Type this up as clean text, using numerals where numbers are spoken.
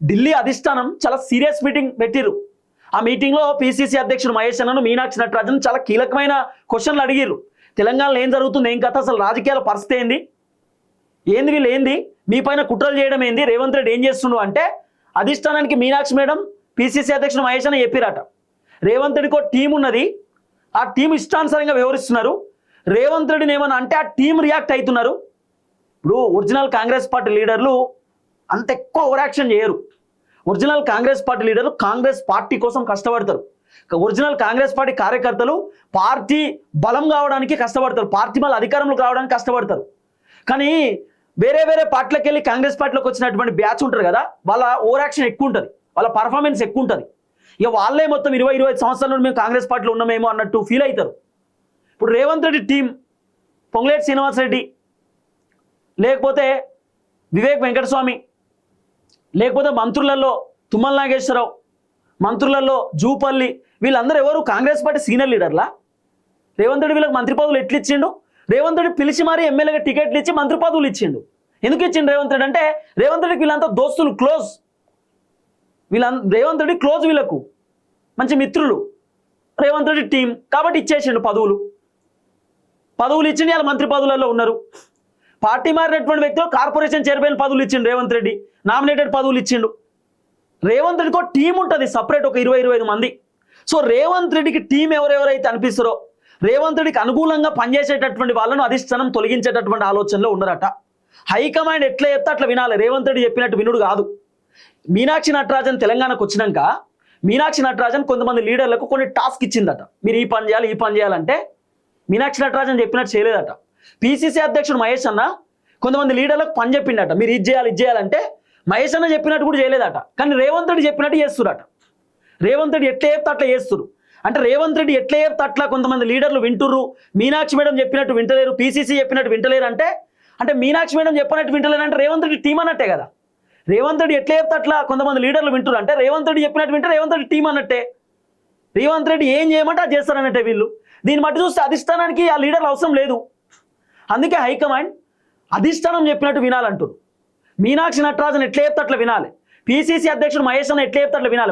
ఢిల్లీ అధిష్టానం చాలా serious meeting పెట్టిరు. ఆ మీటింగ్లో పిసిసి అధ్యక్షుడు మహేష్ అన్నను, మీనాక్షి నటరాజన్ చాలా కీలకమైన క్వశ్చన్లు అడిగిర్రు. తెలంగాణలో ఏం జరుగుతుంది, ఏం కథ, అసలు రాజకీయాల పరిస్థితి ఏంది, వీళ్ళు ఏంది, మీ పైన కుట్రలు చేయడం ఏంది, రేవంత్ రెడ్డి ఏం చేస్తుండు అంటే అధిష్టానానికి మీనాక్షి మేడం, పిసిసి అధ్యక్షుడు మహేష్ అన్న చెప్పిరట. రేవంత్ రెడ్డికి ఒక టీం ఉన్నది, ఆ టీం ఇష్టానుసారంగా వ్యవహరిస్తున్నారు. రేవంత్ రెడ్డిని ఏమన్నా అంటే ఆ టీం రియాక్ట్ అవుతున్నారు. ఇప్పుడు ఒరిజినల్ కాంగ్రెస్ పార్టీ లీడర్లు అంత ఎక్కువ ఓవర్ యాక్షన్ చేయరు. ఒరిజినల్ కాంగ్రెస్ పార్టీ లీడర్లు కాంగ్రెస్ పార్టీ కోసం కష్టపడతారు. ఒరిజినల్ కాంగ్రెస్ పార్టీ కార్యకర్తలు పార్టీ బలం కావడానికి కష్టపడతారు, పార్టీ మళ్ళీ అధికారంలోకి రావడానికి కష్టపడతారు. కానీ వేరే వేరే పార్టీలకు వెళ్ళి కాంగ్రెస్ పార్టీలోకి వచ్చినటువంటి బ్యాచ్ ఉంటారు కదా, వాళ్ళ ఓవర్ యాక్షన్ ఎక్కువ ఉంటుంది, వాళ్ళ పర్ఫార్మెన్స్ ఎక్కువ ఉంటుంది. ఇక వాళ్ళే మొత్తం 20-25 సంవత్సరాల నుండి మేము కాంగ్రెస్ పార్టీలో ఉన్నామేమో అన్నట్టు ఫీల్ అవుతారు. ఇప్పుడు రేవంత్ రెడ్డి టీం పొంగులేటి శ్రీనివాసరెడ్డి, లేకపోతే వివేక్ వెంకటస్వామి, లేకపోతే మంత్రులలో తుమ్మల నాగేశ్వరరావు, మంత్రులలో జూపల్లి, వీళ్ళందరూ ఎవరు కాంగ్రెస్ పార్టీ సీనియర్ లీడర్లా? రేవంత్ రెడ్డి వీళ్ళకి మంత్రి పదవులు ఎట్లు ఇచ్చిండు? రేవంత్ రెడ్డి పిలిచి మారి ఎమ్మెల్యేగా టికెట్లు ఇచ్చి మంత్రి పదవులు ఇచ్చిండు. ఎందుకు ఇచ్చిండు రేవంత్ రెడ్డి అంటే రేవంత్ రెడ్డికి వీళ్ళంతా దోస్తులు, క్లోజ్. రేవంత్ రెడ్డి క్లోజ్, వీళ్ళకు మంచి మిత్రులు రేవంత్ రెడ్డి టీం, కాబట్టి ఇచ్చేసిండు పదవులు ఇచ్చిండు. వాళ్ళ మంత్రి పదవులలో ఉన్నారు. పార్టీ మారినటువంటి వ్యక్తులు కార్పొరేషన్ చైర్మన్ పదవులు ఇచ్చిండు రేవంత్ రెడ్డి, నామినేటెడ్ పదవులు ఇచ్చిండు. రేవంత్ రెడ్డికి ఒక టీం ఉంటుంది సపరేట్, ఒక 20-25 మంది. సో రేవంత్ రెడ్డికి టీం ఎవరెవరైతే అనిపిస్తారో, రేవంత్ రెడ్డికి అనుకూలంగా పనిచేసేటటువంటి వాళ్ళను అధిష్టానం తొలగించేటటువంటి ఆలోచనలో ఉన్నారట. హైకమాండ్ ఎట్లా చెప్తే అట్లా వినాలి, రేవంత్ రెడ్డి చెప్పినట్టు వినుడు కాదు. మీనాక్షి నటరాజన్ తెలంగాణకు వచ్చినాక మీనాక్షి నటరాజన్ కొంతమంది లీడర్లకు కొన్ని టాస్క్ ఇచ్చిందట. మీరు ఈ పని చేయాలంటే మీనాక్షి నటరాజన్ చెప్పినట్టు చేయలేదట. పిసిసి అధ్యక్షుడు మహేష్ అన్న కొంతమంది లీడర్లకు పని చెప్పిండట, మీరు ఇది చేయాలంటే మహేష్ అన్న చెప్పినట్టు కూడా చేయలేదట. కానీ రేవంత్ రెడ్డి చెప్పినట్టు చేస్తురట. రేవంత్ రెడ్డి ఎట్లా చెప్తే అట్లా చేస్తురు. అంటే రేవంత్ రెడ్డి ఎట్లా చెప్తే అట్లా కొంతమంది లీడర్లు వింటుర్రు. మీనాక్షి మేడం చెప్పినట్టు వింటలేరు, పిసిసి చెప్పినట్టు వింటలేరు. అంటే మీనాక్షి మేడం చెప్పినట్టు వింటలేరు అంటే రేవంత్ రెడ్డి టీం అన్నట్టే కదా. రేవంత్ రెడ్డి ఎట్లా చెప్తే అట్లా కొంతమంది లీడర్లు వింటురు అంటే రేవంత్ రెడ్డి చెప్పినట్టు వింటే రేవంత్ రెడ్డి టీం అన్నట్టే. రేవంత్ రెడ్డి ఏం చేయమంటే అది చేస్తారన్నట్టే వీళ్ళు. దీన్ని బట్టి చూస్తే అధిష్టానానికి ఆ లీడర్లు అవసరం లేదు. అందుకే హైకమాండ్ అధిష్టానం చెప్పినట్టు వినాలంటారు. మీనాక్షి నటరాజన్ ఎట్లా చెప్తే అట్లా వినాలి, పిసిసి అధ్యక్షుడు మహేష్ అన్న ఎట్లా చెప్తే అట్లా వినాలి.